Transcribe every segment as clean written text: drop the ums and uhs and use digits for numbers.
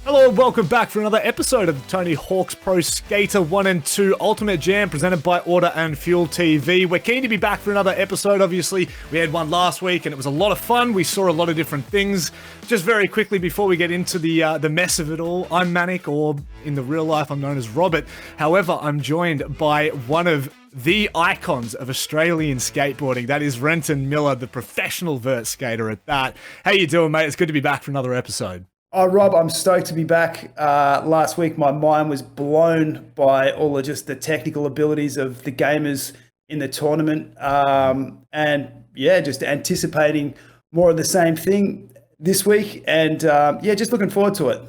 Hello and welcome back for another episode of the Tony Hawk's Pro Skater 1 and 2 Ultimate Jam presented by Order and Fuel TV. We're keen to be back for another episode. Obviously, we had one last week and it was a lot of fun. We saw a lot of different things. Just very quickly before we get into the mess of it all, I'm Manic, or in the real life I'm known as Robert. However, I'm joined by one of the icons of Australian skateboarding. That is Renton Miller, the professional vert skater at that. How you doing, mate? It's good to be back for another episode. Oh, Rob, I'm stoked to be back. Last week, my mind was blown by all of just the technical abilities of the gamers in the tournament. And yeah, just anticipating more of the same thing this week. And yeah, just looking forward to it.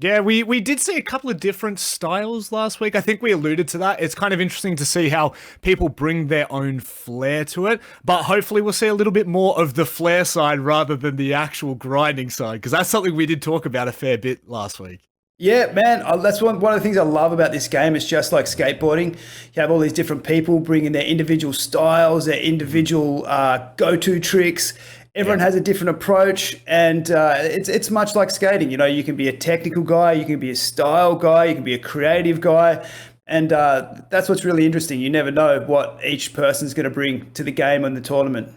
Yeah, we did see a couple of different styles last week. I think we alluded to that. It's kind of interesting to see how people bring their own flair to it, but hopefully we'll see a little bit more of the flair side rather than the actual grinding side, because that's something we did talk about a fair bit last week. Yeah, man, that's one of the things I love about this game. It's just like skateboarding. You have all these different people bringing their individual styles, their individual go-to tricks. Everyone has a different approach, and it's much like skating. You know, you can be a technical guy, you can be a style guy, you can be a creative guy, and that's what's really interesting. You never know what each person's going to bring to the game and the tournament.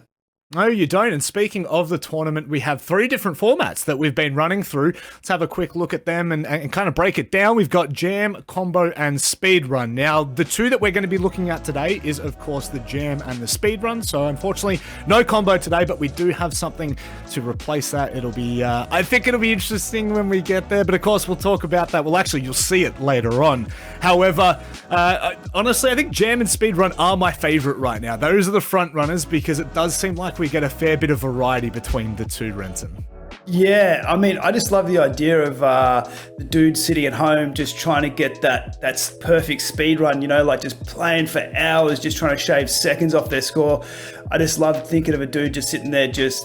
No, you don't. And speaking of the tournament, we have 3 different formats that we've been running through. Let's have a quick look at them and kind of break it down. We've got Jam, Combo, and Speed Run. Now, the 2 that we're going to be looking at today is, of course, the Jam and the Speed Run. So, unfortunately, no Combo today, but we do have something to replace that. It'll be, I think it'll be interesting when we get there, but of course, we'll talk about that. Well, actually, you'll see it later on. However, honestly, I think Jam and Speed Run are my favorite right now. Those are the front runners because it does seem like we get a fair bit of variety between the 2, Renton. Yeah, I mean, I just love the idea of the dude sitting at home just trying to get that perfect speed run, you know, like just playing for hours, just trying to shave seconds off their score. I just love thinking of a dude just sitting there just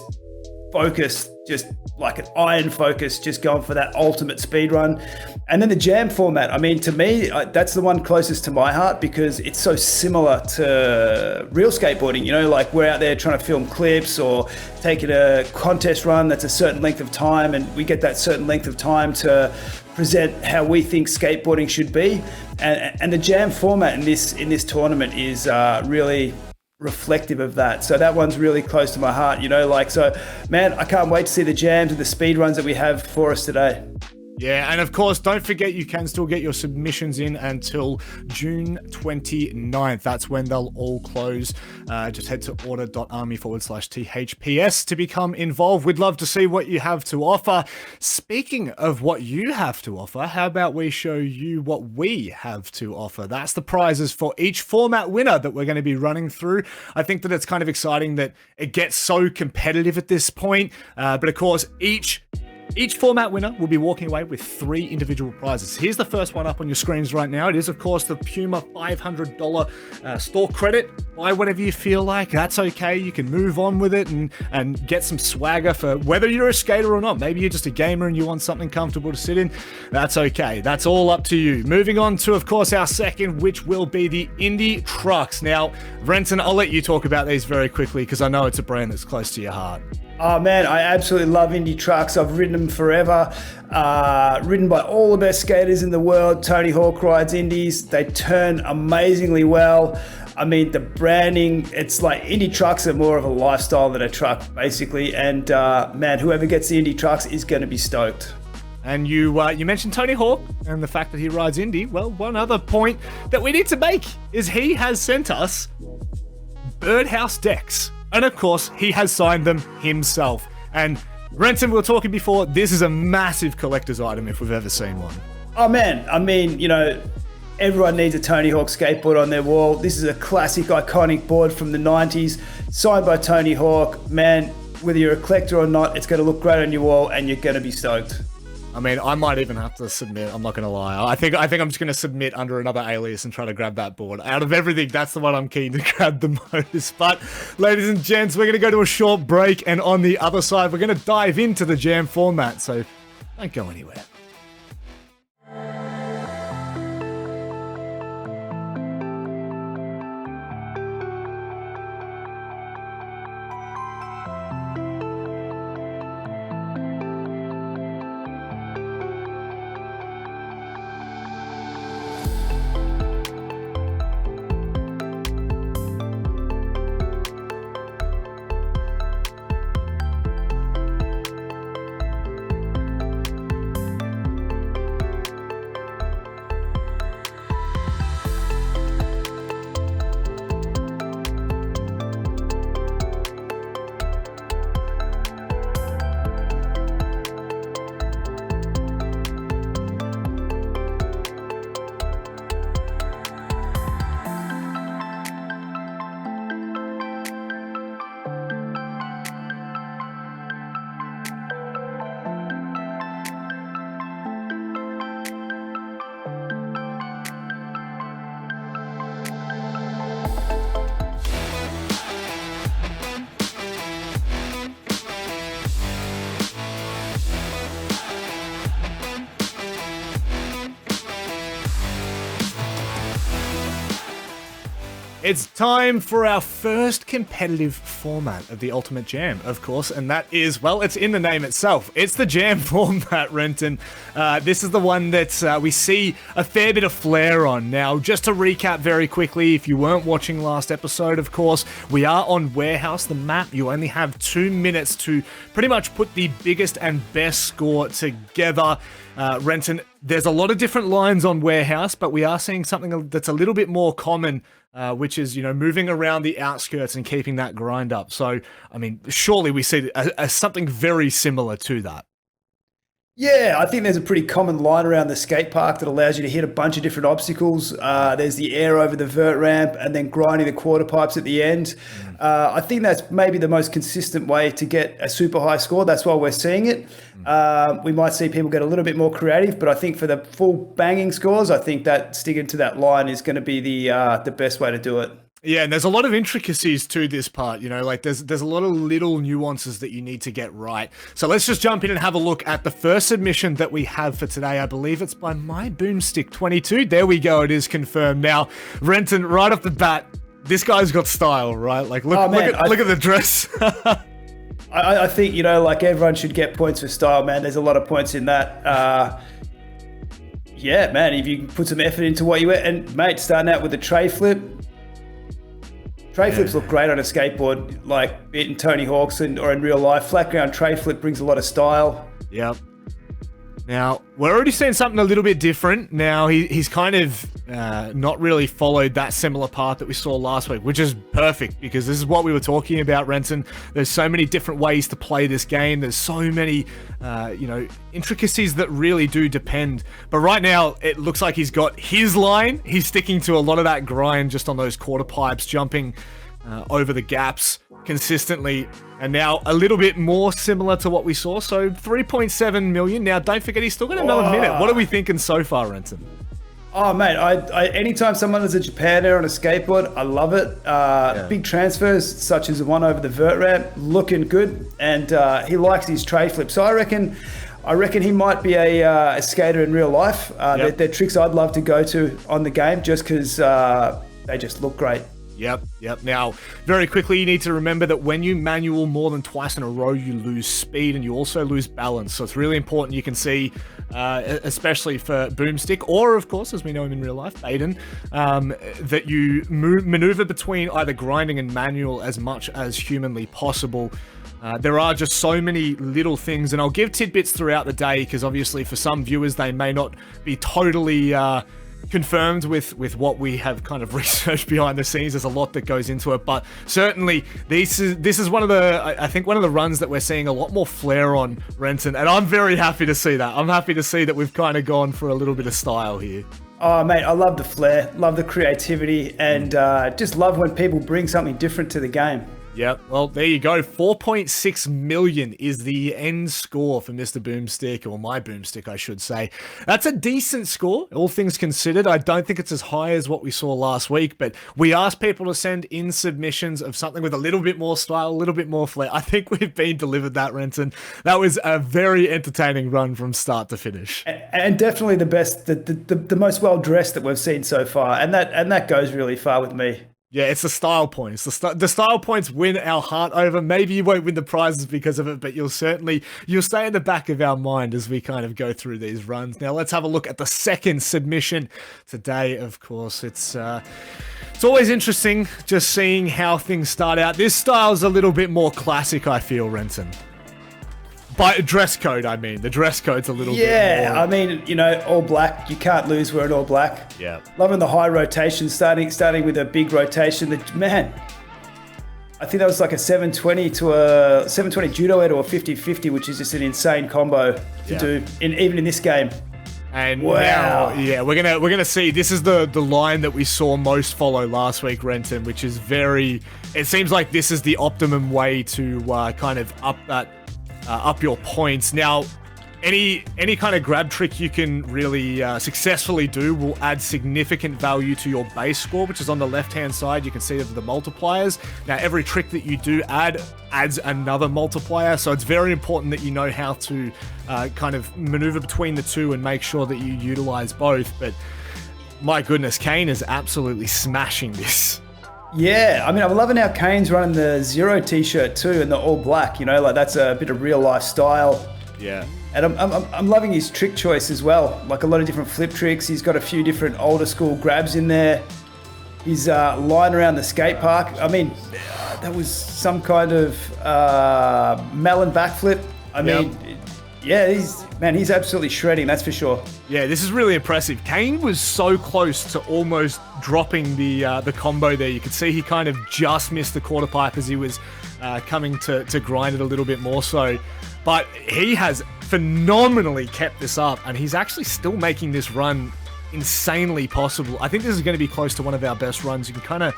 focused, just like an iron focus, just going for that ultimate speed run. And then the Jam format, I mean, to me, that's the one closest to my heart because it's so similar to real skateboarding. You know, like we're out there trying to film clips or taking a contest run that's a certain length of time, and we get that certain length of time to present how we think skateboarding should be. And the Jam format in this tournament is really reflective of that. So that one's really close to my heart, you know, like, so man, I can't wait to see the jams and the speed runs that we have for us today. Yeah, and of course, don't forget you can still get your submissions in until June 29th. That's when they'll all close. Just head to order.army/THPS to become involved. We'd love to see what you have to offer. Speaking of what you have to offer, how about we show you what we have to offer? That's the prizes for each format winner that we're going to be running through. I think that it's kind of exciting that it gets so competitive at this point. But of course, each format winner will be walking away with 3 individual prizes. Here's the first one up on your screens right now. It is, of course, the Puma $500 store credit. Buy whatever you feel like. That's okay. You can move on with it and get some swagger for whether you're a skater or not. Maybe you're just a gamer and you want something comfortable to sit in. That's okay. That's all up to you. Moving on to, of course, our second, which will be the Indy Trucks. Now, Renton, I'll let you talk about these very quickly because I know it's a brand that's close to your heart. Oh man, I absolutely love Indy Trucks. I've ridden them forever. Ridden by all the best skaters in the world. Tony Hawk rides Indies. They turn amazingly well. I mean, the branding, it's like Indy Trucks are more of a lifestyle than a truck, basically. And man, whoever gets the Indy Trucks is going to be stoked. And you mentioned Tony Hawk and the fact that he rides Indy. Well, one other point that we need to make is he has sent us Birdhouse decks. And of course, he has signed them himself. And Renton, we were talking before, this is a massive collector's item if we've ever seen one. Oh man, I mean, you know, everyone needs a Tony Hawk skateboard on their wall. This is a classic, iconic board from the 90s, signed by Tony Hawk. Man, whether you're a collector or not, it's going to look great on your wall and you're going to be stoked. I mean, I might even have to submit. I'm not going to lie. I think I'm just going to submit under another alias and try to grab that board. Out of everything, that's the one I'm keen to grab the most. But, ladies and gents, we're going to go to a short break. And on the other side, we're going to dive into the jam format. So, don't go anywhere. It's time for our first competitive format of the Ultimate Jam, of course, and that is, well, it's in the name itself. It's the Jam format, Renton. This is the one that we see a fair bit of flair on. Now, just to recap very quickly, if you weren't watching last episode, of course, we are on Warehouse, the map. You only have 2 minutes to pretty much put the biggest and best score together. Renton, there's a lot of different lines on Warehouse, but we are seeing something that's a little bit more common, which is, moving around the outskirts and keeping that grind up. So, I mean, surely we see something very similar to that. Yeah, I think there's a pretty common line around the skate park that allows you to hit a bunch of different obstacles. There's the air over the vert ramp and then grinding the quarter pipes at the end. I think that's maybe the most consistent way to get a super high score. That's why we're seeing it. We might see people get a little bit more creative, but I think for the full banging scores, I think that sticking to that line is going to be the best way to do it. Yeah, and there's a lot of intricacies to this part, like there's a lot of little nuances that you need to get right. So let's just jump in and have a look at the first submission that we have for today. I believe it's by My Boomstick 22. There we go, it is confirmed. Now, Renton, right off the bat, this guy's got style, right? Like, look at the dress. I think, like everyone should get points for style, man. There's a lot of points in that. Yeah, man, if you can put some effort into what you wear. And, mate, starting out with the tray flip. Tray flips look great on a skateboard, like in Tony Hawk's or in real life. Flat ground tray flip brings a lot of style. Yep. Now, we're already seeing something a little bit different. Now, he's kind of not really followed that similar path that we saw last week, which is perfect because this is what we were talking about, Renton. There's so many different ways to play this game. There's so many, intricacies that really do depend. But right now, it looks like he's got his line. He's sticking to a lot of that grind just on those quarter pipes, jumping over the gaps consistently, and now a little bit more similar to what we saw. So 3.7 million. Now, don't forget, he's still got another minute. What are we thinking so far, Renton? Oh, mate, I anytime someone does a Japan air on a skateboard, I love it. Big transfers, such as the one over the vert ramp, looking good, and he likes his tray flip. So I reckon he might be a skater in real life. They're tricks I'd love to go to on the game just because they just look great. Yep. Now, very quickly, you need to remember that when you manual more than twice in a row, you lose speed and you also lose balance. So it's really important you can see, especially for Boomstick, or of course, as we know him in real life, Baden, that you maneuver between either grinding and manual as much as humanly possible. There are just so many little things, and I'll give tidbits throughout the day because obviously for some viewers, they may not be totally confirmed with what we have kind of researched behind the scenes. There's a lot that goes into it, but certainly this is one of the runs that we're seeing a lot more flair on, Renton, and I'm very happy to see that. I'm happy to see that we've kind of gone for a little bit of style here. Oh, mate, I love the flair, love the creativity, and just love when people bring something different to the game. Yep, well, there you go. 4.6 million is the end score for Mr. Boomstick, or My Boomstick, I should say. That's a decent score, all things considered. I don't think it's as high as what we saw last week, but we asked people to send in submissions of something with a little bit more style, a little bit more flair. I think we've been delivered that, Renton. That was a very entertaining run from start to finish. And definitely the best, the most well-dressed that we've seen so far, and that goes really far with me. Yeah, it's the style points. The style points win our heart over. Maybe you won't win the prizes because of it, but you'll stay in the back of our mind as we kind of go through these runs. Now, let's have a look at the second submission today. Of course, it's always interesting just seeing how things start out. This style's a little bit more classic, I feel, Renton. By dress code, I mean. The dress code's a little bit more. Yeah, I mean, all black. You can't lose wearing all black. Yeah. Loving the high rotation, starting with a big rotation. Man, I think that was like a 720 to a 720 judo air to a 50-50, which is just an insane combo to do, even in this game. And wow. Now, we're gonna see. This is the line that we saw most follow last week, Renton, which is it seems like this is the optimum way to kind of up your points. Now, any kind of grab trick you can really successfully do will add significant value to your base score, which is on the left-hand side. You can see the multipliers. Now, every trick that you do adds another multiplier, so it's very important that you know how to kind of maneuver between the two and make sure that you utilize both. But my goodness, Kane is absolutely smashing this. Yeah, I mean, I'm loving how Kane's running the Zero t-shirt too and the all black, like that's a bit of real life style. Yeah. And I'm loving his trick choice as well, like a lot of different flip tricks. He's got a few different older school grabs in there. His line around the skate park, I mean, that was some kind of melon backflip. I mean, yeah, he's absolutely shredding, that's for sure. Yeah, this is really impressive. Kane was so close to almost dropping the combo there. You could see he kind of just missed the quarter pipe as he was coming to grind it a little bit more so. But he has phenomenally kept this up, and he's actually still making this run insanely possible. I think this is going to be close to one of our best runs. You can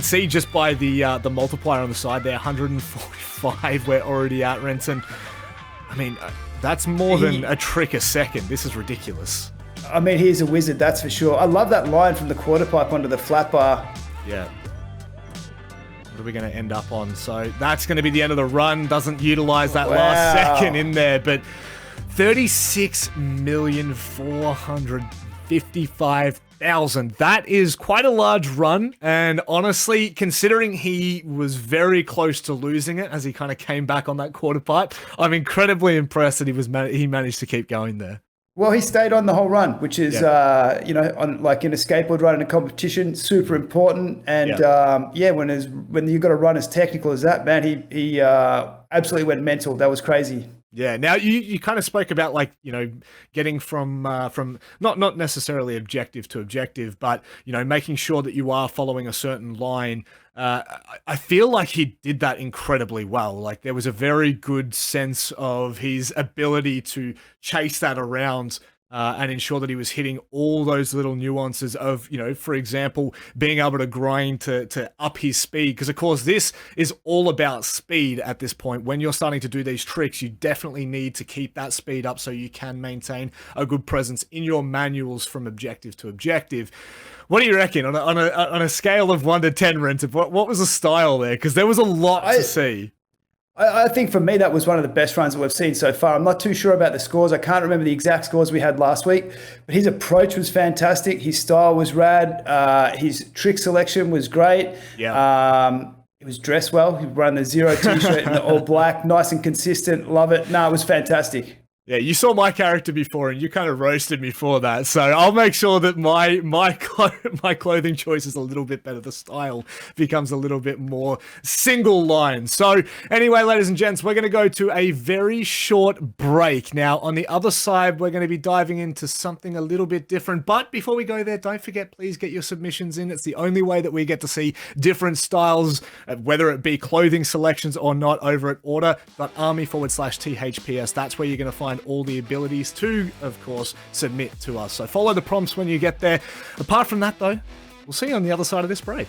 see just by the multiplier on the side there, 145 we're already at, Renton. I mean, that's more than a trick a second. This is ridiculous. I mean, he's a wizard, that's for sure. I love that line from the quarter pipe onto the flat bar. Yeah. What are we going to end up on? So that's going to be the end of the run. Doesn't utilize that last second in there, but 36,455,000. That is quite a large run, and honestly, considering he was very close to losing it as he kind of came back on that quarter pipe, I'm incredibly impressed that he managed to keep going there. Well, he stayed on the whole run, which is, on like in a skateboard run in a competition, super important. And when you got a run as technical as that, man, he absolutely went mental. That was crazy. Yeah. Now you kind of spoke about getting from not necessarily objective to objective, but making sure that you are following a certain line. I feel like he did that incredibly well. Like there was a very good sense of his ability to chase that around and ensure that he was hitting all those little nuances of, for example, being able to grind to up his speed. Because, of course, this is all about speed at this point. When you're starting to do these tricks, you definitely need to keep that speed up so you can maintain a good presence in your manuals from objective to objective. What do you reckon on a scale of 1 to 10, Renton? What was the style there? Because there was a lot to see. I think for me, that was one of the best runs that we've seen so far. I'm not too sure about the scores. I can't remember the exact scores we had last week, but his approach was fantastic. His style was rad. His trick selection was great. Yeah. He was dressed well. He ran the Zero t-shirt in the all black, nice and consistent. Love it. No, it was fantastic. Yeah, you saw my character before, and you kind of roasted me for that. So I'll make sure that my clothing choice is a little bit better. The style becomes a little bit more single line. So anyway, ladies and gents, we're going to go to a very short break. Now, on the other side, we're going to be diving into something a little bit different. But before we go there, don't forget, please get your submissions in. It's the only way that we get to see different styles, whether it be clothing selections or not, over at order.army/THPS. That's where you're going to find all the abilities to, of course, submit to us. So follow the prompts when you get there. Apart from that, though, we'll see you on the other side of this break.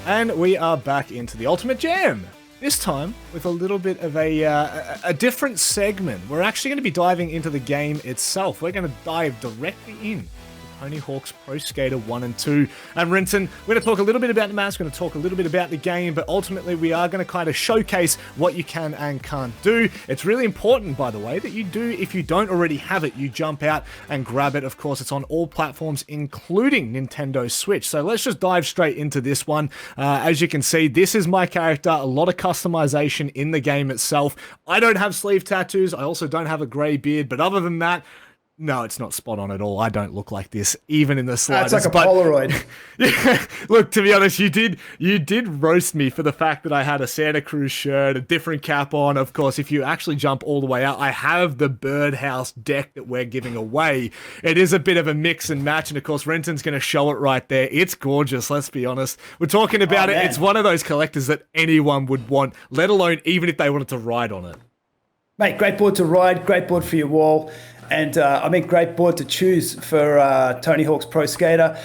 And we are back into the Ultimate Jam. This time with a little bit of a different segment. We're actually going to be diving into the game itself. We're going to dive directly in to Tony Hawk's Pro Skater 1 and 2. And Renton, we're going to talk a little bit about the maps, we're going to talk a little bit about the game, but ultimately we are going to kind of showcase what you can and can't do. It's really important, by the way, that you do, if you don't already have it, you jump out and grab it. Of course, it's on all platforms, including Nintendo Switch. So let's just dive straight into this one. As you can see, this is my character, a lot of customization in the game itself. I don't have sleeve tattoos, I also don't have a grey beard, but other than that, no, it's not spot on at all. I don't look like this, even in the slightest. It's like a Polaroid. Yeah, look, to be honest, you did roast me for the fact that I had a Santa Cruz shirt, a different cap on. Of course, if you actually jump all the way out, I have the Birdhouse deck that we're giving away. It is a bit of a mix and match, and of course, Renton's going to show it right there. It's gorgeous, let's be honest. We're talking about it. Man. It's one of those collectors that anyone would want, let alone even if they wanted to ride on it. Mate, great board to ride, great board for your wall. And great board to choose for Tony Hawk's Pro Skater.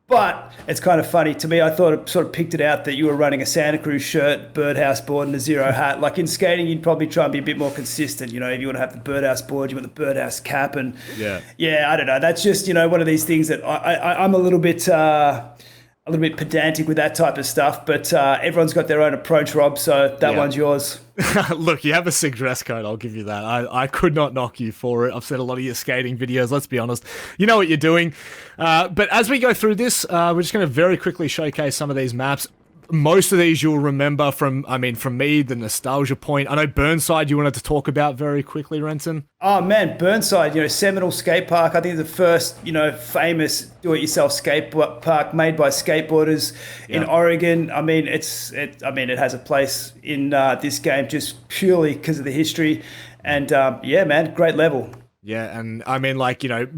But it's kind of funny to me. I thought it sort of picked it out that you were running a Santa Cruz shirt, Birdhouse board, and a Zero hat. Like in skating, you'd probably try and be a bit more consistent. You know, if you want to have the Birdhouse board, you want the Birdhouse cap, and yeah, I don't know. That's just one of these things that I'm a little bit pedantic with that type of stuff. But everyone's got their own approach, Rob. So that one's yours. Look, you have a sick dress code, I'll give you that. I could not knock you for it. I've seen a lot of your skating videos, let's be honest. You know what you're doing. But as we go through this, we're just going to very quickly showcase some of these maps. Most of these you'll remember from me, the nostalgia point. I know Burnside you wanted to talk about very quickly, Renton. Oh man, Burnside, Seminole Skate Park. I think it's the first, famous do-it-yourself skate park made by skateboarders in Oregon. I mean, it has a place in this game just purely because of the history. And man, great level. Yeah, and I mean,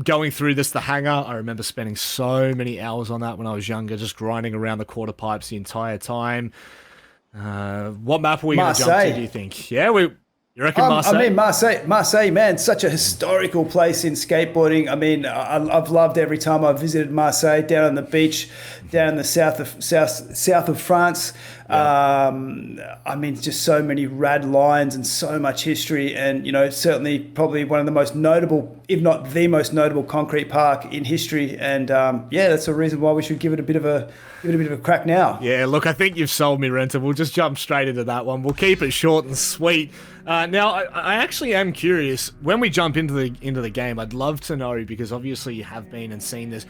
going through this, the hangar, I remember spending so many hours on that when I was younger, just grinding around the quarter pipes the entire time. What map are we going to jump to, do you think? Yeah, you reckon Marseille? I mean, Marseille, man, such a historical place in skateboarding. I mean, I've loved every time I've visited Marseille, down on the beach, down in the south of France. I mean, just so many rad lines and so much history, and certainly probably one of the most notable, if not the most notable, concrete park in history. And that's the reason why we should give it a bit of a crack now. Yeah, look, I think you've sold me, Renton. We'll just jump straight into that one. We'll keep it short and sweet. Now, I actually am curious, when we jump into the game, I'd love to know, because obviously you have been and seen this,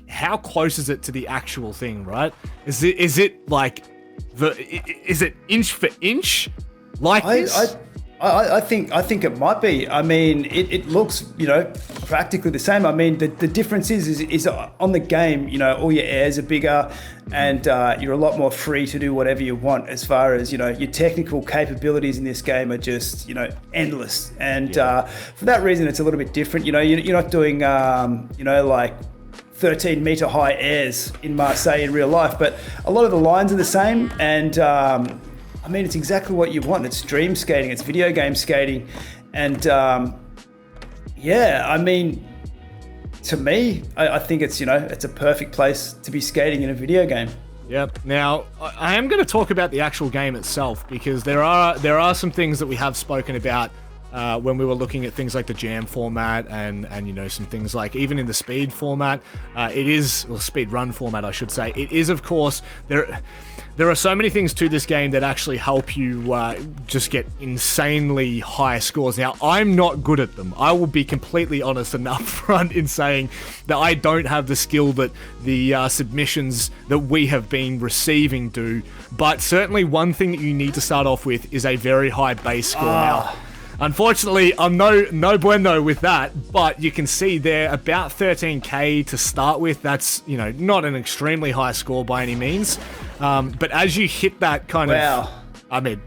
how close is it to the actual thing, right? Is it inch for inch like this? I think it might be. I mean, it looks, practically the same. I mean, the difference is on the game, all your airs are bigger, and you're a lot more free to do whatever you want as far as, your technical capabilities in this game are just, endless. And for that reason, it's a little bit different. You're not doing, 13-meter high airs in Marseille in real life, but a lot of the lines are the same, and I mean, it's exactly what you want. It's dream skating, it's video game skating, and I mean, to me, I think it's it's a perfect place to be skating in a video game. Yep. Now, I am going to talk about the actual game itself, because there are some things that we have spoken about when we were looking at things like the jam format and some things like even in the speed format. Speed run format, I should say. It is, of course, there are so many things to this game that actually help you just get insanely high scores. Now, I'm not good at them. I will be completely honest and upfront in saying that I don't have the skill that the submissions that we have been receiving do. But certainly one thing that you need to start off with is a very high base score. Now, unfortunately, I'm no bueno with that, but you can see there about 13k to start with. That's, not an extremely high score by any means. But as you hit that kind of, I mean,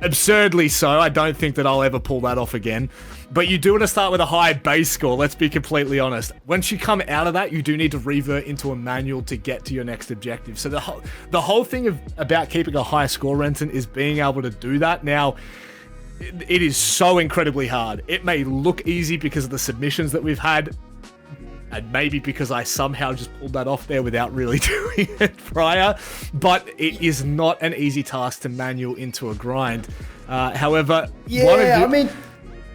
absurdly so, I don't think that I'll ever pull that off again. But you do want to start with a high base score, let's be completely honest. Once you come out of that, you do need to revert into a manual to get to your next objective. So the whole thing about keeping a high score, Renton, is being able to do that. Now, it is so incredibly hard. It may look easy because of the submissions that we've had, and maybe because I somehow just pulled that off there without really doing it prior, but it is not an easy task to manual into a grind. However,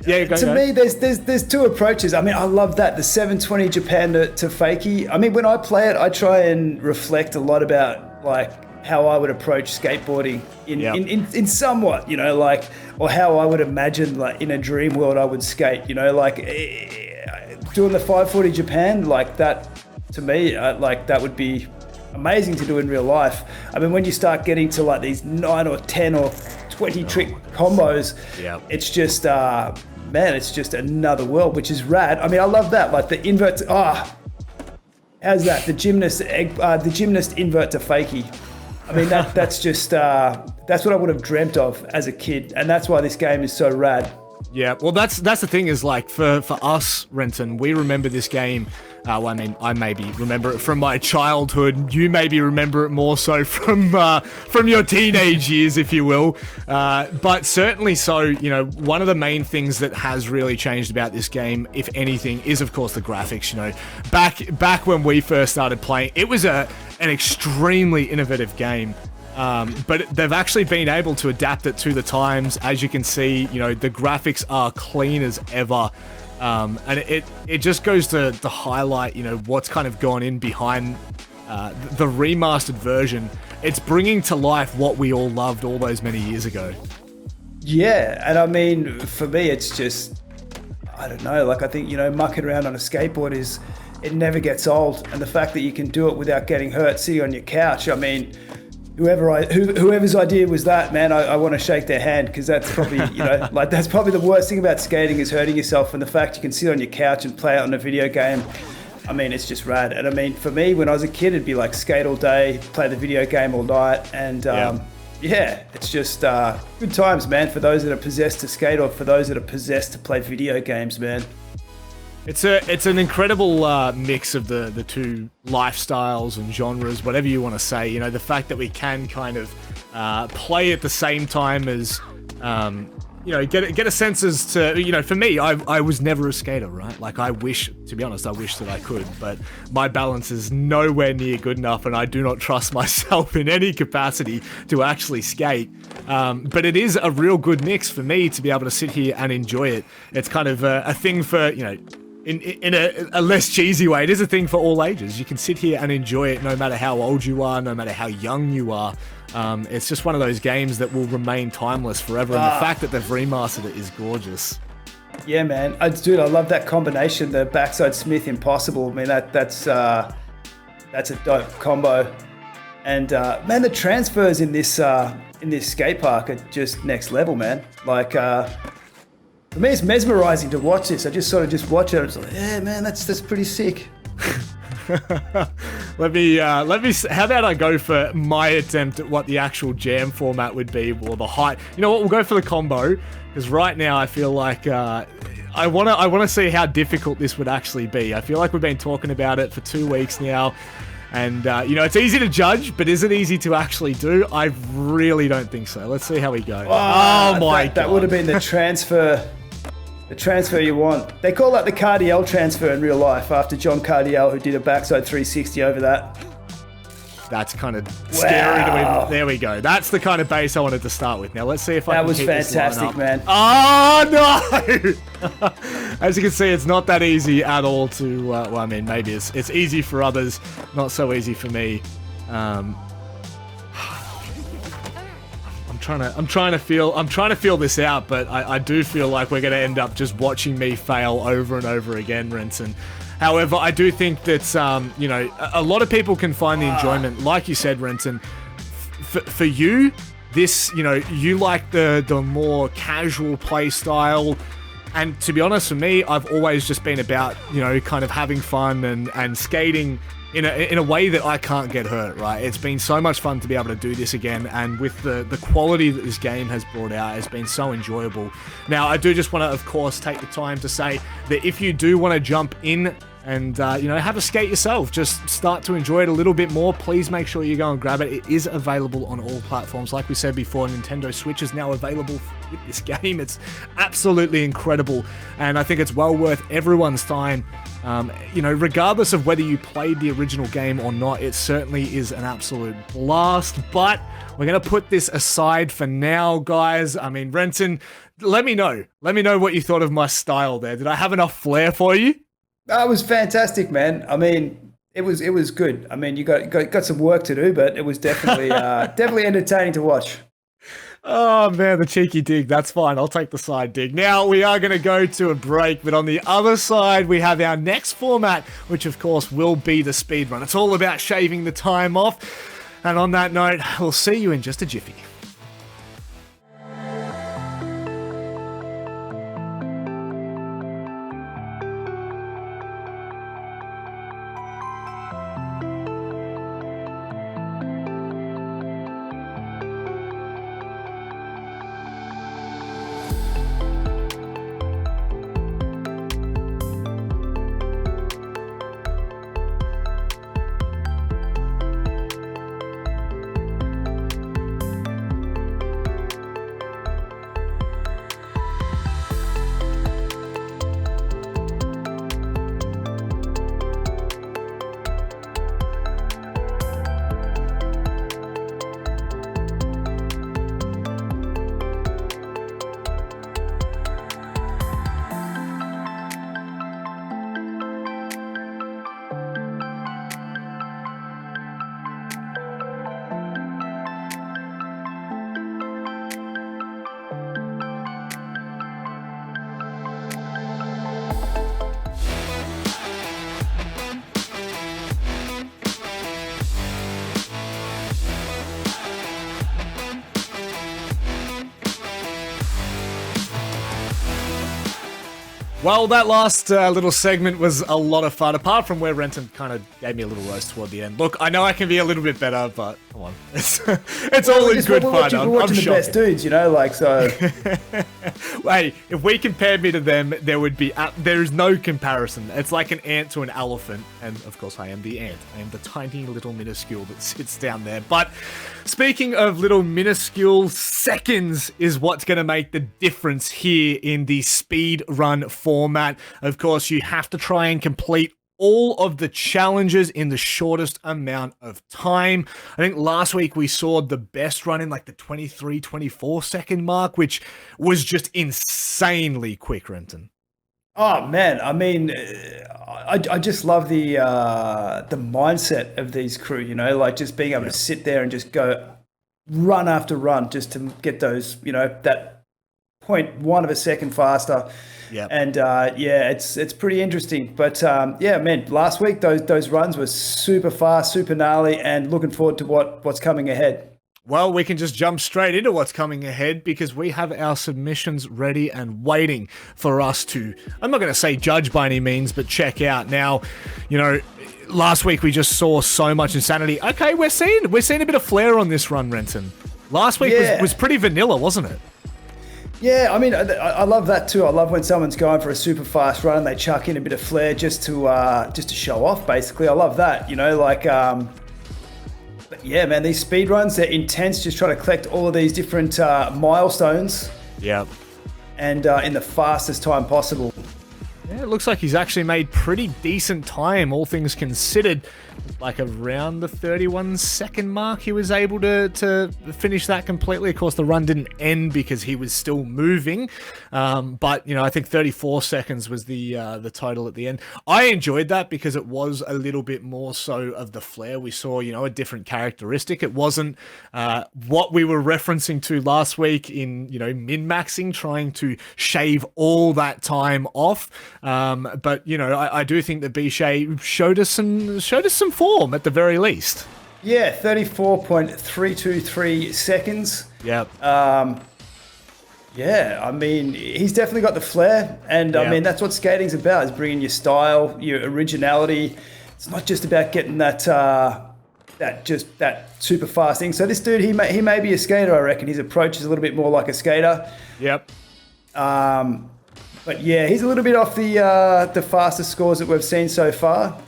Yeah, to me, there's two approaches. I mean, I love that, the 720 Japan to fakie. I mean, when I play it, I try and reflect a lot about like how I would approach skateboarding in somewhat, you know, like, or how I would imagine like in a dream world I would skate, you know, like doing the 540 Japan, like that to me, like that would be amazing to do in real life. I mean, when you start getting to like these 9 or 10 or 20 trick combos, it's just, man, it's just another world, which is rad. I mean, I love that, like the invert, how's that? The gymnast invert to fakie. I mean, that's just, that's what I would have dreamt of as a kid. And that's why this game is so rad. Yeah, well, that's the thing is like for us, Renton, we remember this game. Well, I mean, I maybe remember it from my childhood. You maybe remember it more so from your teenage years, if you will. But certainly so, you know, one of the main things that has really changed about this game, if anything, is of course the graphics. You know, back when we first started playing, it was an extremely innovative game. But they've actually been able to adapt it to the times. As you can see, you know, the graphics are clean as ever. And it just goes to highlight, you know, what's kind of gone in behind the remastered version. It's bringing to life what we all loved all those many years ago. Yeah, and I mean, for me, it's just, I don't know, like I think, you know, mucking around on a skateboard it never gets old. And the fact that you can do it without getting hurt sitting on your couch, I mean, whoever's idea was that, man, I want to shake their hand, because that's probably, you know, like that's probably the worst thing about skating is hurting yourself, and the fact you can sit on your couch and play it on a video game. I mean, it's just rad. And I mean, for me, when I was a kid, it'd be like skate all day, play the video game all night, and yeah, it's just good times, man, for those that are possessed to skate, or for those that are possessed to play video games, man. It's an incredible mix of the two lifestyles and genres, whatever you want to say. You know, the fact that we can kind of play at the same time as, you know, get a sense as to, you know, for me, I was never a skater, right? Like to be honest, I wish that I could, but my balance is nowhere near good enough, and I do not trust myself in any capacity to actually skate. But it is a real good mix for me to be able to sit here and enjoy it. It's kind of a thing for, you know, in a less cheesy way, it is a thing for all ages. You can sit here and enjoy it no matter how old you are, no matter how young you are. It's just one of those games that will remain timeless forever, and the fact that they've remastered it is gorgeous. Yeah, man. Dude, I love that combination, the backside Smith Impossible. I mean, that's a dope combo. And man, the transfers in this skate park are just next level, man. Like, for me, it's mesmerizing to watch this. I just sort of watch it. It's like, yeah, man, that's pretty sick. Let me. How about I go for my attempt at what the actual jam format would be, or the height. You know what? We'll go for the combo, because right now I feel like I wanna see how difficult this would actually be. I feel like we've been talking about it for 2 weeks now. And, you know, it's easy to judge, but is it easy to actually do? I really don't think so. Let's see how we go. Oh my God. That would have been the transfer you want. They call that the Cardiel transfer in real life, after John Cardiel, who did a backside 360 over that. That's kind of scary to even. There we go. That's the kind of base I wanted to start with. Now let's see if I can keep this line up. That was fantastic, man. Oh no! As you can see, it's not that easy at all to. Well, I mean, maybe it's easy for others, not so easy for me. I'm trying to feel this out, but I do feel like we're going to end up just watching me fail over and over again, Renton. However, I do think that, you know, a lot of people can find the enjoyment, like you said, Renton. For you, this, you know, you like the more casual play style. And to be honest, for me, I've always just been about, you know, kind of having fun and skating in a way that I can't get hurt, right? It's been so much fun to be able to do this again, and with the quality that this game has brought out, it's been so enjoyable. Now, I do just want to, of course, take the time to say that if you do want to jump in and, you know, have a skate yourself, just start to enjoy it a little bit more, please make sure you go and grab it. It is available on all platforms. Like we said before, Nintendo Switch is now available with this game. It's absolutely incredible, and I think it's well worth everyone's time. You know, regardless of whether you played the original game or not, it certainly is an absolute blast. But we're going to put this aside for now, guys. I mean, Renton, let me know. Let me know what you thought of my style there. Did I have enough flair for you? That was fantastic, man. I mean, it was good. I mean, you got some work to do, but it was definitely definitely entertaining to watch. Oh, man, the cheeky dig. That's fine. I'll take the side dig. Now, we are going to go to a break, but on the other side, we have our next format, which, of course, will be the speedrun. It's all about shaving the time off. And on that note, we'll see you in just a jiffy. Well, that last little segment was a lot of fun, apart from where Renton kind of gave me a little roast toward the end. Look, I know I can be a little bit better, but come on. It's all in good fun. We're watching the best dudes, you know, like, so. Hey, if we compared me to them, there is no comparison. It's like an ant to an elephant. And, of course, I am the ant. I am the tiny little minuscule that sits down there. But speaking of little minuscule, seconds is what's going to make the difference here in the speed run format. Of course, you have to try and complete all of the challenges in the shortest amount of time. I think last week we saw the best run in like the 23, 24 second mark, which was just insanely quick, Renton. Oh man, I mean, I just love the mindset of these crew, you know, like just being able to sit there and just go run after run just to get those, you know, that 0.1 of a second faster. Yeah, and it's pretty interesting. But yeah, man, last week those runs were super fast, super gnarly, and looking forward to what's coming ahead. Well, we can just jump straight into what's coming ahead because we have our submissions ready and waiting for us to, I'm not going to say judge by any means, but check out. Now, you know, last week we just saw so much insanity. Okay, we're seeing a bit of flair on this run, Renton. Last week was pretty vanilla, wasn't it? Yeah, I mean, I love that too. I love when someone's going for a super fast run and they chuck in a bit of flair just to show off. Basically, I love that. You know, like, but yeah, man, these speed runs, they're intense. Just trying to collect all of these different milestones. Yeah, and in the fastest time possible. Yeah, it looks like he's actually made pretty decent time, all things considered. Like around the 31 second mark, he was able to finish that completely. Of course, the run didn't end because he was still moving. But, you know, I think 34 seconds was the total at the end. I enjoyed that because it was a little bit more so of the flair. We saw, you know, a different characteristic. It wasn't what we were referencing to last week in, you know, min-maxing, trying to shave all that time off. But, you know, I do think that Bishay showed us some form at the very least. Yeah, 34.323 seconds. Yep. Yeah, I mean, he's definitely got the flair, and I mean, that's what skating's about, is bringing your style, your originality. It's not just about getting that super fast thing. So this dude, he may be a skater, I reckon. His approach is a little bit more like a skater. Yep. But yeah, he's a little bit off the fastest scores that we've seen so far.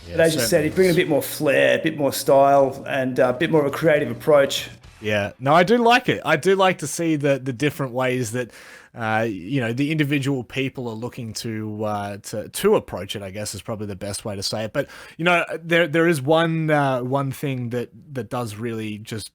Yeah, but as you said, he's bringing a bit more flair, a bit more style, and a bit more of a creative approach. Yeah, no, I do like it. I do like to see the different ways that you know, the individual people are looking to approach it, I guess is probably the best way to say it. But you know, there is one thing that does really just,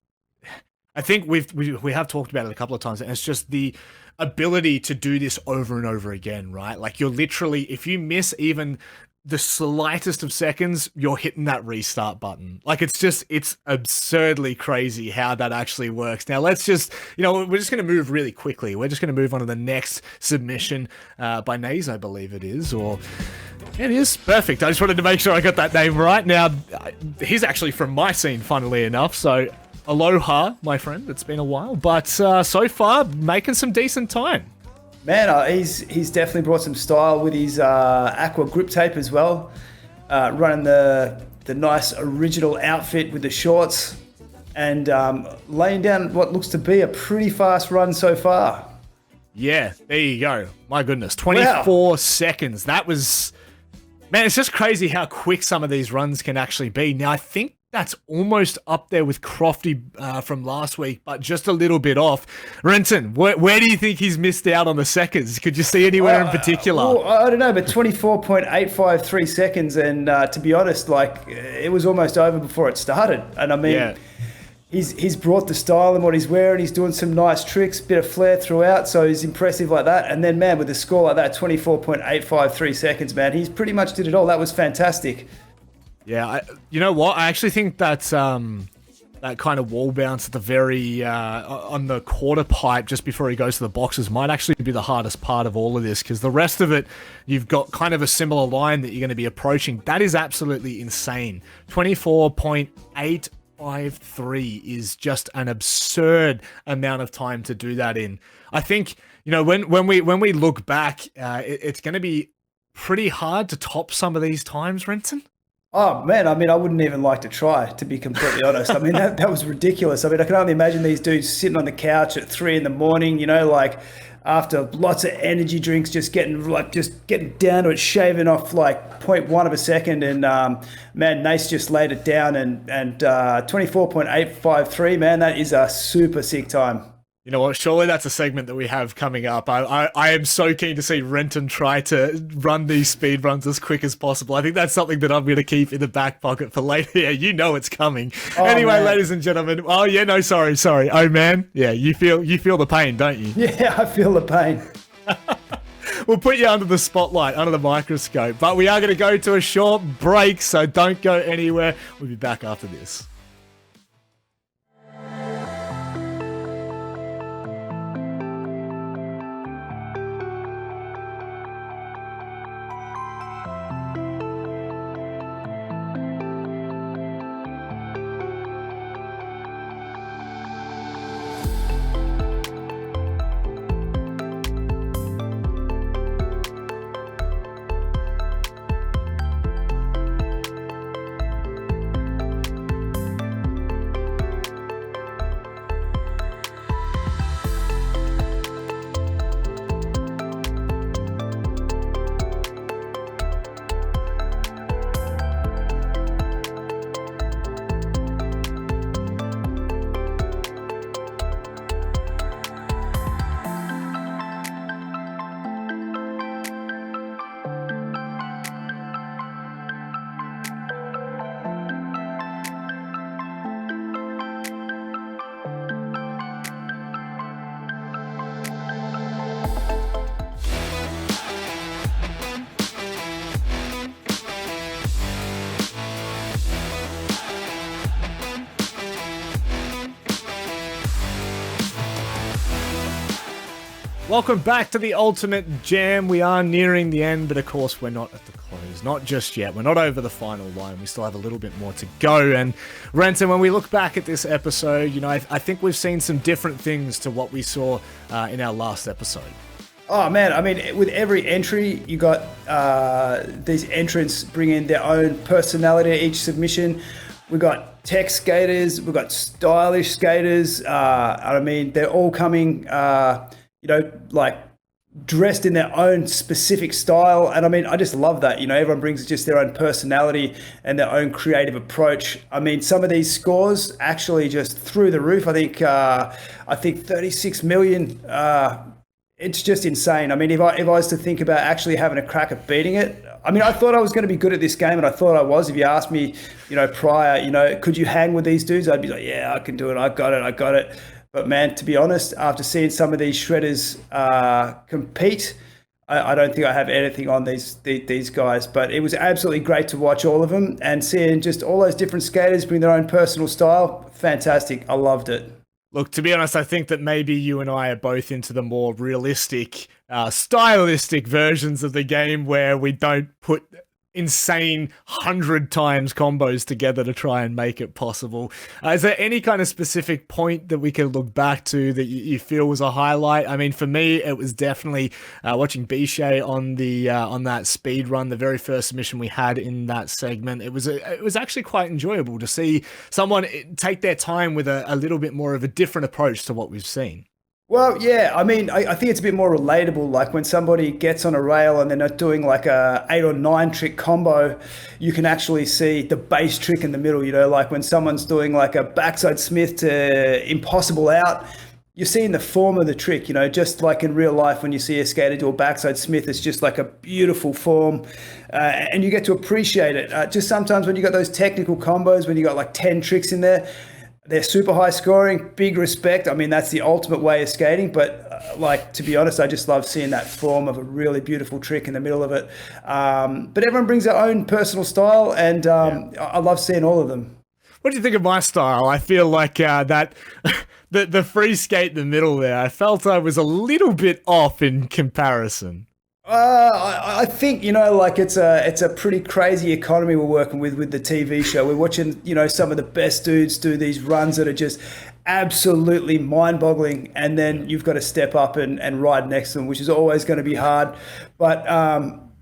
I think we have talked about it a couple of times, and it's just the ability to do this over and over again, right? Like you're literally, if you miss even the slightest of seconds, you're hitting that restart button. Like it's absurdly crazy how that actually works. Now let's just, we're just going to move really quickly. We're just going to move on to the next submission by Naze, I believe it is, or it is. Perfect. I just wanted to make sure I got that name right. Now, he's actually from my scene, funnily enough, so aloha, my friend. It's been a while, but so far, making some decent time. Man, he's definitely brought some style with his aqua grip tape as well. Running the nice original outfit with the shorts and laying down what looks to be a pretty fast run so far. Yeah, there you go. My goodness, 24 seconds. That was... Man, it's just crazy how quick some of these runs can actually be. Now, I think that's almost up there with Crofty from last week, but just a little bit off. Renton, where do you think he's missed out on the seconds? Could you see anywhere in particular? Well, I don't know, but 24.853 seconds, and to be honest, like it was almost over before it started. And I mean, yeah. He's brought the style in what he's wearing. He's doing some nice tricks, bit of flair throughout, so he's impressive like that. And then, man, with a score like that, 24.853 seconds, man, he's pretty much did it all. That was fantastic. Yeah, you know what? I actually think that's that kind of wall bounce at the very on the quarter pipe just before he goes to the boxes might actually be the hardest part of all of this, because the rest of it, you've got kind of a similar line that you're going to be approaching. That is absolutely insane. 24.853 is just an absurd amount of time to do that in. I think, when we look back, it's going to be pretty hard to top some of these times, Renton. Oh, man, I mean, I wouldn't even like to try, to be completely honest. I mean, that was ridiculous. I mean, I can only imagine these dudes sitting on the couch at 3 a.m, like after lots of energy drinks, just getting down to it, shaving off like 0.1 of a second. And, man, Nace just laid it down and 24.853, man, that is a super sick time. You know what? Surely that's a segment that we have coming up. I am so keen to see Renton try to run these speed runs as quick as possible. I think that's something that I'm going to keep in the back pocket for later. Yeah, it's coming. Oh, anyway, man. Ladies and gentlemen. Oh yeah, no, sorry. Oh man, yeah, you feel the pain, don't you? Yeah, I feel the pain. We'll put you under the spotlight, under the microscope. But we are going to go to a short break, so don't go anywhere. We'll be back after this. Welcome back to the Ultimate Jam. We are nearing the end, but of course we're not at the close. Not just yet. We're not over the final line. We still have a little bit more to go. And Renton, when we look back at this episode, I think we've seen some different things to what we saw in our last episode. Oh, man. I mean, with every entry, you got these entrants bring in their own personality to each submission. We've got tech skaters. We've got stylish skaters. I mean, they're all coming... like dressed in their own specific style. And I mean, I just love that, everyone brings just their own personality and their own creative approach. I mean, some of these scores actually just through the roof. I think 36 million, it's just insane. I mean, if I was to think about actually having a crack at beating it, I mean, I thought I was going to be good at this game, and I thought I was. If you asked me, prior, could you hang with these dudes? I'd be like, yeah, I can do it. I got it. But man, to be honest, after seeing some of these shredders compete, I don't think I have anything on these guys. But it was absolutely great to watch all of them and seeing just all those different skaters bring their own personal style. Fantastic. I loved it. Look, to be honest, I think that maybe you and I are both into the more realistic, stylistic versions of the game where we don't put insane 100 times combos together to try and make it possible. Is there any kind of specific point that we can look back to that you feel was a highlight? I mean, for me, it was definitely watching Bishay on the on that speed run, the very first submission we had in that segment. It was actually quite enjoyable to see someone take their time with a little bit more of a different approach to what we've seen. Well, yeah, I mean, I think it's a bit more relatable. Like when somebody gets on a rail and they're not doing like a 8 or 9 trick combo, you can actually see the base trick in the middle, you know, like when someone's doing like a backside Smith to impossible out, you're seeing the form of the trick, you know, just like in real life when you see a skater do a backside Smith, it's just like a beautiful form and you get to appreciate it. Just sometimes when you got those technical combos, when you got like 10 tricks in there, they're super high scoring, big respect. I mean, that's the ultimate way of skating. But like, to be honest, I just love seeing that form of a really beautiful trick in the middle of it. But everyone brings their own personal style, and I love seeing all of them. What do you think of my style? I feel like that the free skate in the middle there, I felt I was a little bit off in comparison. I think, you know, like it's a pretty crazy economy we're working with the TV show. We're watching, you know, some of the best dudes do these runs that are just absolutely mind-boggling, and then you've got to step up and ride next to them, which is always going to be hard. But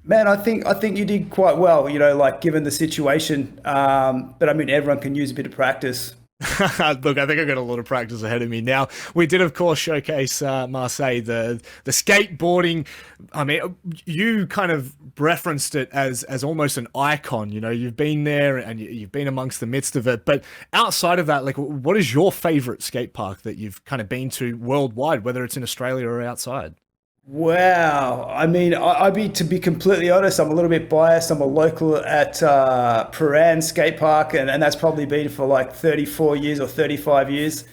man, I think you did quite well, you know, like given the situation. But I mean, everyone can use a bit of practice. Look, I think I've got a lot of practice ahead of me. Now, we did, of course, showcase Marseille, the skateboarding. I mean, you kind of referenced it as almost an icon. You know, you've been there and you've been amongst the midst of it. But outside of that, like, what is your favorite skate park that you've kind of been to worldwide, whether it's in Australia or outside? Wow. I mean, to be completely honest, I'm a little bit biased. I'm a local at Paran Skate Park, and that's probably been for like 34 years or 35 years.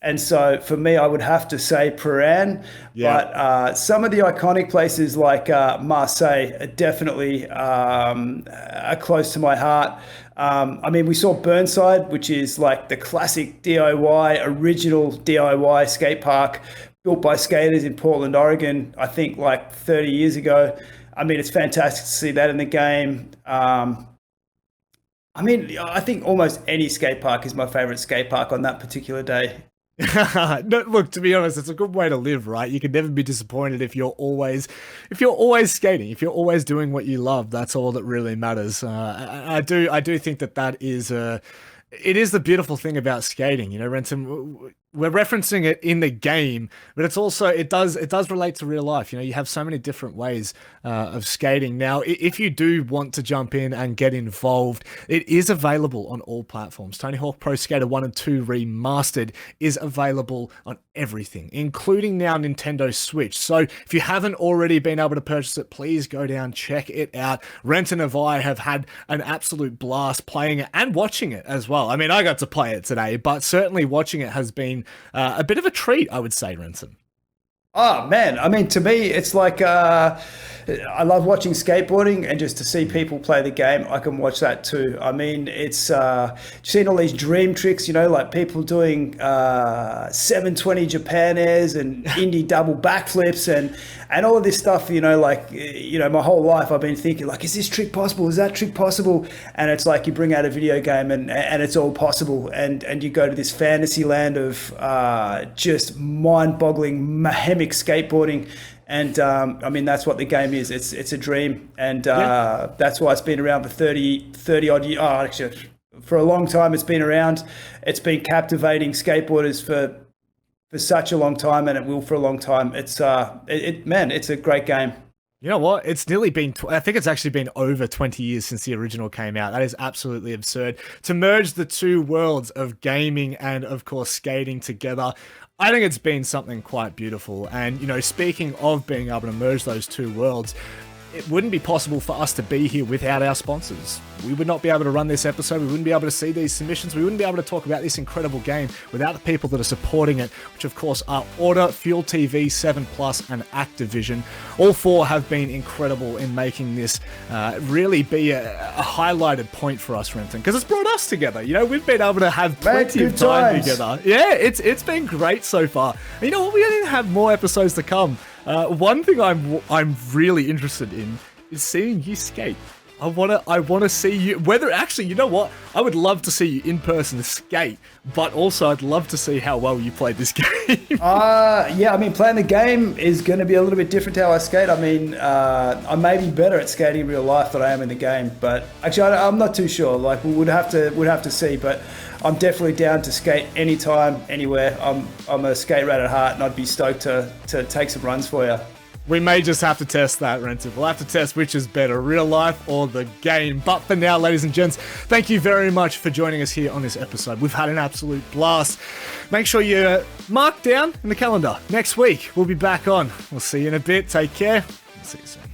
And so for me, I would have to say Paran. Yeah. But some of the iconic places like Marseille are definitely are close to my heart. I mean, we saw Burnside, which is like the classic DIY, original DIY skate park, built by skaters in Portland, Oregon, I think like 30 years ago. I mean, it's fantastic to see that in the game. I mean, I think almost any skate park is my favorite skate park on that particular day. No, look, to be honest, it's a good way to live, right? You can never be disappointed if you're always skating, if you're always doing what you love. That's all that really matters. I do think that is it is the beautiful thing about skating, you know, Renton. We're referencing it in the game, but it's also, it does relate to real life. You know, you have so many different ways of skating. Now, if you do want to jump in and get involved, it is available on all platforms. Tony Hawk Pro Skater 1 and 2 Remastered is available on everything, including now Nintendo Switch. So if you haven't already been able to purchase it, please go down, check it out. Renton and I have had an absolute blast playing it and watching it as well. I mean, I got to play it today, but certainly watching it has been a bit of a treat, I would say, Renton. Oh man, I mean, to me, it's like I love watching skateboarding, and just to see people play the game, I can watch that too. I mean, it's seeing all these dream tricks, you know, like people doing 720 Japan airs and indie double backflips and all of this stuff, you know, like, you know, my whole life I've been thinking like, is this trick possible? Is that trick possible? And it's like you bring out a video game and it's all possible, and you go to this fantasy land of just mind-boggling mayhemic skateboarding. And I mean, that's what the game is. It's a dream, and that's why it's been around for 30 odd years. Oh, actually, for a long time it's been around. It's been captivating skateboarders for such a long time, and it will for a long time. It's it's a great game. You know what? It's nearly been, I think it's actually been over 20 years since the original came out. That is absolutely absurd. To merge the two worlds of gaming and, of course, skating together, I think it's been something quite beautiful. And, you know, speaking of being able to merge those two worlds, it wouldn't be possible for us to be here without our sponsors. We would not be able to run this episode. We wouldn't be able to see these submissions. We wouldn't be able to talk about this incredible game without the people that are supporting it, which of course are Order, Fuel TV, 7 Plus, and Activision. All four have been incredible in making this really be a highlighted point for us, Renton, because it's brought us together. You know, we've been able to have plenty of time together. Yeah, it's been great so far. And you know what? We don't even have more episodes to come. One thing I'm really interested in is seeing you skate. I wanna see you. Actually, you know what? I would love to see you in person skate, but also I'd love to see how well you played this game. Yeah, I mean, playing the game is going to be a little bit different to how I skate. I mean, I may be better at skating in real life than I am in the game, but actually, I'm not too sure. Like, we would have to see, but I'm definitely down to skate anytime, anywhere. I'm a skate rat at heart, and I'd be stoked to take some runs for you. We may just have to test that, Renton. We'll have to test which is better, real life or the game. But for now, ladies and gents, thank you very much for joining us here on this episode. We've had an absolute blast. Make sure you mark down in the calendar. Next week, we'll be back on. We'll see you in a bit. Take care. See you soon.